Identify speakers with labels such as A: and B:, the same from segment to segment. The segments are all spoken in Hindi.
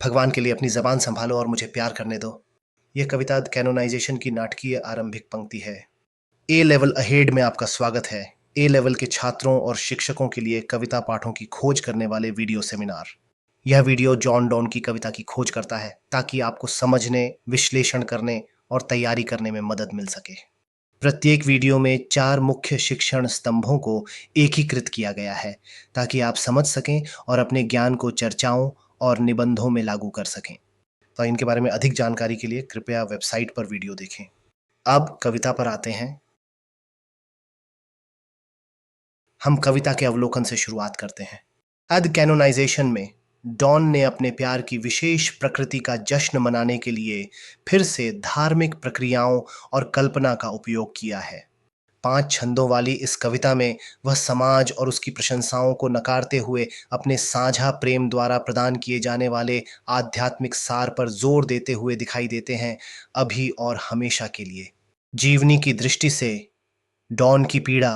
A: भगवान के लिए अपनी ज़बान सँभालो और मुझे प्यार करने दो। यह कविता कैनोनाइज़ेशन की नाटकीय आरंभिक पंक्ति है। ए लेवल अहेड में आपका स्वागत है। ए लेवल के छात्रों और शिक्षकों के लिए कविता पाठों की खोज करने वाले वीडियो सेमिनार। यह वीडियो जॉन डॉन की कविता की खोज करता है ताकि आपको समझने, विश्लेषण करने और तैयारी करने में मदद मिल सके। प्रत्येक वीडियो में 4 मुख्य शिक्षण स्तंभों को एकीकृत किया गया है ताकि आप समझ सकें और अपने ज्ञान को चर्चाओं और निबंधों में लागू कर सकें। तो इनके बारे में अधिक जानकारी के लिए कृपया वेबसाइट पर वीडियो देखें। अब कविता पर आते हैं। हम कविता के अवलोकन से शुरुआत करते हैं। अद कैनोनाइजेशन में डॉन ने अपने प्यार की विशेष प्रकृति का जश्न मनाने के लिए फिर से धार्मिक प्रक्रियाओं और कल्पना का उपयोग किया है। 5 छंदों वाली इस कविता में वह समाज और उसकी प्रशंसाओं को नकारते हुए अपने साझा प्रेम द्वारा प्रदान किए जाने वाले आध्यात्मिक सार पर जोर देते हुए दिखाई देते हैं, अभी और हमेशा के लिए। जीवनी की दृष्टि से डॉन की पीड़ा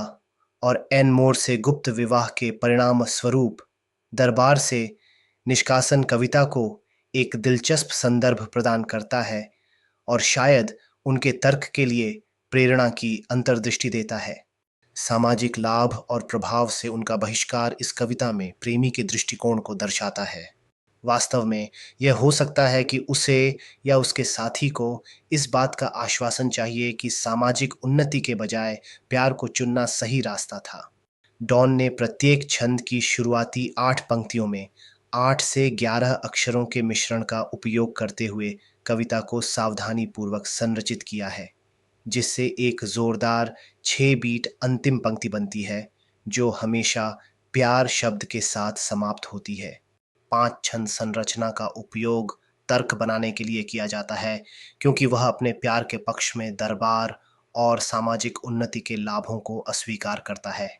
A: और एन मोर से गुप्त विवाह के परिणाम स्वरूप दरबार से निष्कासन कविता को एक दिलचस्प संदर्भ प्रदान करता है और शायद उनके तर्क के लिए प्रेरणा की अंतर्दृष्टि देता है। सामाजिक लाभ और प्रभाव से उनका बहिष्कार इस कविता में प्रेमी के दृष्टिकोण को दर्शाता है। वास्तव में यह हो सकता है कि उसे या उसके साथी को इस बात का आश्वासन चाहिए कि सामाजिक उन्नति के बजाय प्यार को चुनना सही रास्ता था। डॉन ने प्रत्येक छंद की शुरुआती 8 पंक्तियों में 8 से 11 अक्षरों के मिश्रण का उपयोग करते हुए कविता को सावधानीपूर्वक संरचित किया है, जिससे एक जोरदार 6 बीट अंतिम पंक्ति बनती है, जो हमेशा प्यार शब्द के साथ समाप्त होती है। 5 छंद संरचना का उपयोग तर्क बनाने के लिए किया जाता है, क्योंकि वह अपने प्यार के पक्ष में दरबार और सामाजिक उन्नति के लाभों को अस्वीकार करता है।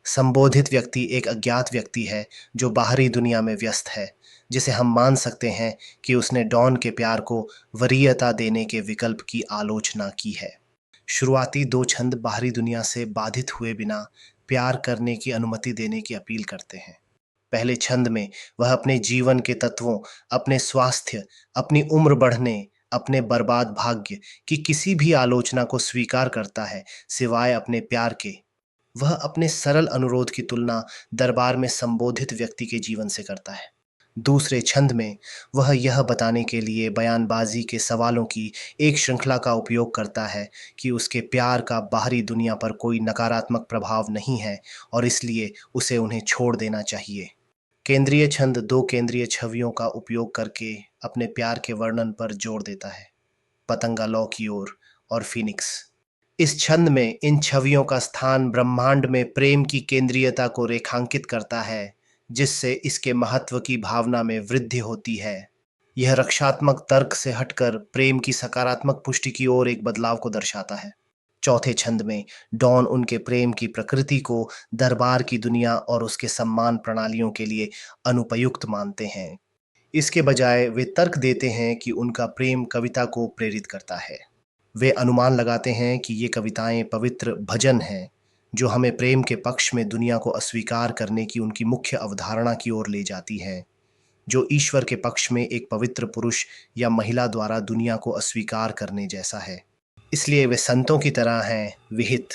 A: संबोधित व्यक्ति एक अज्ञात व्यक्ति है जो बाहरी दुनिया में व्यस्त है, जिसे हम मान सकते हैं कि उसने डॉन के प्यार को वरीयता देने के विकल्प की आलोचना की है। शुरुआती 2 छंद बाहरी दुनिया से बाधित हुए बिना प्यार करने की अनुमति देने की अपील करते हैं। पहले छंद में वह अपने जीवन के तत्वों, अपने स्वास्थ्य, अपनी उम्र बढ़ने, अपने बर्बाद भाग्य की किसी भी आलोचना को स्वीकार करता है, सिवाय अपने प्यार के। वह अपने सरल अनुरोध की तुलना दरबार में संबोधित व्यक्ति के जीवन से करता है। दूसरे छंद में वह यह बताने के लिए बयानबाजी के सवालों की एक श्रृंखला का उपयोग करता है कि उसके प्यार का बाहरी दुनिया पर कोई नकारात्मक प्रभाव नहीं है और इसलिए उसे उन्हें छोड़ देना चाहिए। केंद्रीय छंद 2 केंद्रीय छवियों का उपयोग करके अपने प्यार के वर्णन पर जोर देता है, पतंगा लौ की ओर और फीनिक्स। इस छंद में इन छवियों का स्थान ब्रह्मांड में प्रेम की केंद्रीयता को रेखांकित करता है, जिससे इसके महत्व की भावना में वृद्धि होती है। यह रक्षात्मक तर्क से हटकर प्रेम की सकारात्मक पुष्टि की ओर एक बदलाव को दर्शाता है। चौथे छंद में डॉन उनके प्रेम की प्रकृति को दरबार की दुनिया और उसके सम्मान प्रणालियों के लिए अनुपयुक्त मानते हैं। इसके बजाय वे तर्क देते हैं कि उनका प्रेम कविता को प्रेरित करता है। वे अनुमान लगाते हैं कि ये कविताएं पवित्र भजन हैं, जो हमें प्रेम के पक्ष में दुनिया को अस्वीकार करने की उनकी मुख्य अवधारणा की ओर ले जाती हैं, जो ईश्वर के पक्ष में एक पवित्र पुरुष या महिला द्वारा दुनिया को अस्वीकार करने जैसा है। इसलिए वे संतों की तरह हैं, विहित।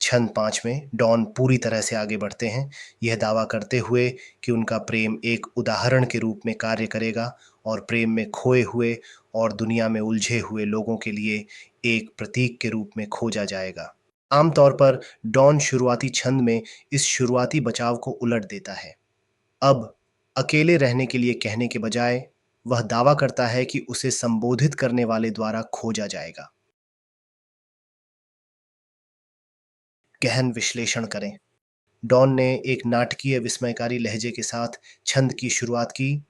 A: छंद 5 में डॉन पूरी तरह से आगे बढ़ते हैं, यह दावा करते हुए कि उनका प्रेम एक उदाहरण के रूप में कार्य करेगा और प्रेम में खोए हुए और दुनिया में उलझे हुए लोगों के लिए एक प्रतीक के रूप में खोजा जाएगा। आमतौर पर डॉन शुरुआती छंद में इस शुरुआती बचाव को उलट देता है। अब अकेले रहने के लिए कहने के बजाय वह दावा करता है कि उसे संबोधित करने वाले द्वारा खोजा जाएगा। गहन विश्लेषण करें। डॉन ने एक नाटकीय विस्मयकारी लहजे के साथ छंद की शुरुआत की,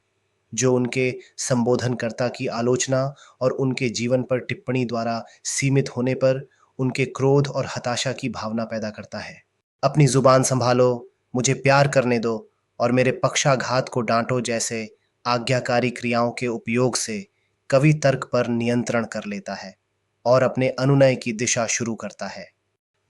A: जो उनके संबोधनकर्ता की आलोचना और उनके जीवन पर टिप्पणी द्वारा सीमित होने पर उनके क्रोध और हताशा की भावना पैदा करता है। अपनी जुबान संभालो, मुझे प्यार करने दो और मेरे पक्षाघात को डांटो जैसे आज्ञाकारी क्रियाओं के उपयोग से कवि तर्क पर नियंत्रण कर लेता है और अपने अनुनय की दिशा शुरू करता है।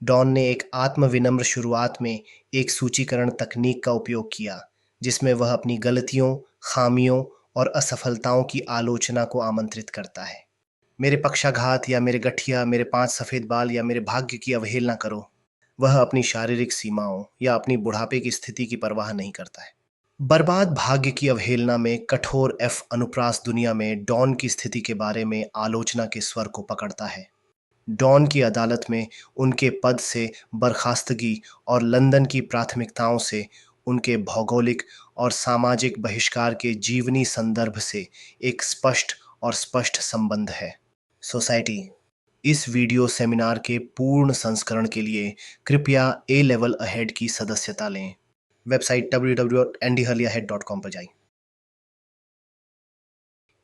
A: डॉन ने एक आत्मविनम्र शुरुआत में एक सूचीकरण तकनीक का उपयोग किया, जिसमें वह अपनी गलतियों, खामियों और असफलताओं की आलोचना को आमंत्रित करता है। मेरे पक्षाघात या मेरे गठिया, मेरे 5 सफ़ेद बाल या मेरे भाग्य की अवहेलना करो। वह अपनी शारीरिक सीमाओं या अपनी बुढ़ापे की स्थिति की परवाह नहीं करता है। बर्बाद भाग्य की अवहेलना में कठोर एफ अनुप्रास दुनिया में डॉन की स्थिति के बारे में आलोचना के स्वर को पकड़ता है। डॉन की अदालत में उनके पद से बर्खास्तगी और लंदन की प्राथमिकताओं से उनके भौगोलिक और सामाजिक बहिष्कार के जीवनी संदर्भ से एक स्पष्ट और स्पष्ट संबंध है। सोसाइटी, इस वीडियो सेमिनार के पूर्ण संस्करण के लिए कृपया ए लेवल अहेड की सदस्यता लें। वेबसाइट www.andyhurleyhead.com पर जाइए।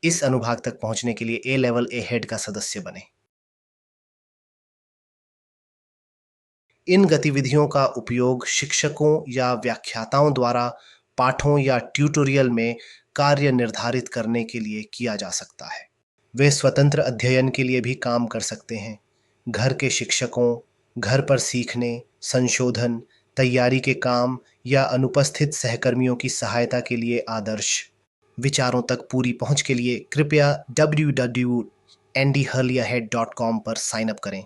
A: इस अनुभाग तक पहुंचने के लिए ए लेवल अहेड का सदस्य बने। इन गतिविधियों का उपयोग शिक्षकों या व्याख्याताओं द्वारा पाठों या ट्यूटोरियल में कार्य निर्धारित करने के लिए किया जा सकता है। वे स्वतंत्र अध्ययन के लिए भी काम कर सकते हैं। घर के शिक्षकों, घर पर सीखने, संशोधन, तैयारी के काम या अनुपस्थित सहकर्मियों की सहायता के लिए आदर्श। विचारों तक पूरी पहुंच के लिए कृपया www.andyhurleyahead.com पर साइन अप करें।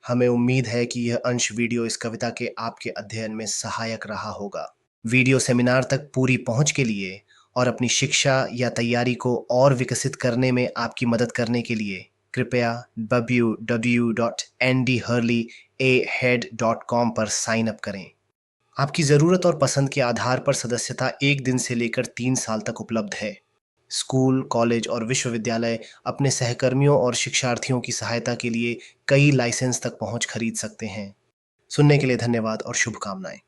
A: हमें उम्मीद है कि यह अंश वीडियो इस कविता के आपके अध्ययन में सहायक रहा होगा। वीडियो सेमिनार तक पूरी पहुंच के लिए और अपनी शिक्षा या तैयारी को और विकसित करने में आपकी मदद करने के लिए कृपया www.andyhurleyahead.com पर साइन अप करें। आपकी ज़रूरत और पसंद के आधार पर सदस्यता 1 दिन से लेकर 3 साल तक उपलब्ध है। स्कूल, कॉलेज और विश्वविद्यालय अपने सहकर्मियों और शिक्षार्थियों की सहायता के लिए कई लाइसेंस तक पहुंच खरीद सकते हैं। सुनने के लिए धन्यवाद और शुभकामनाएं।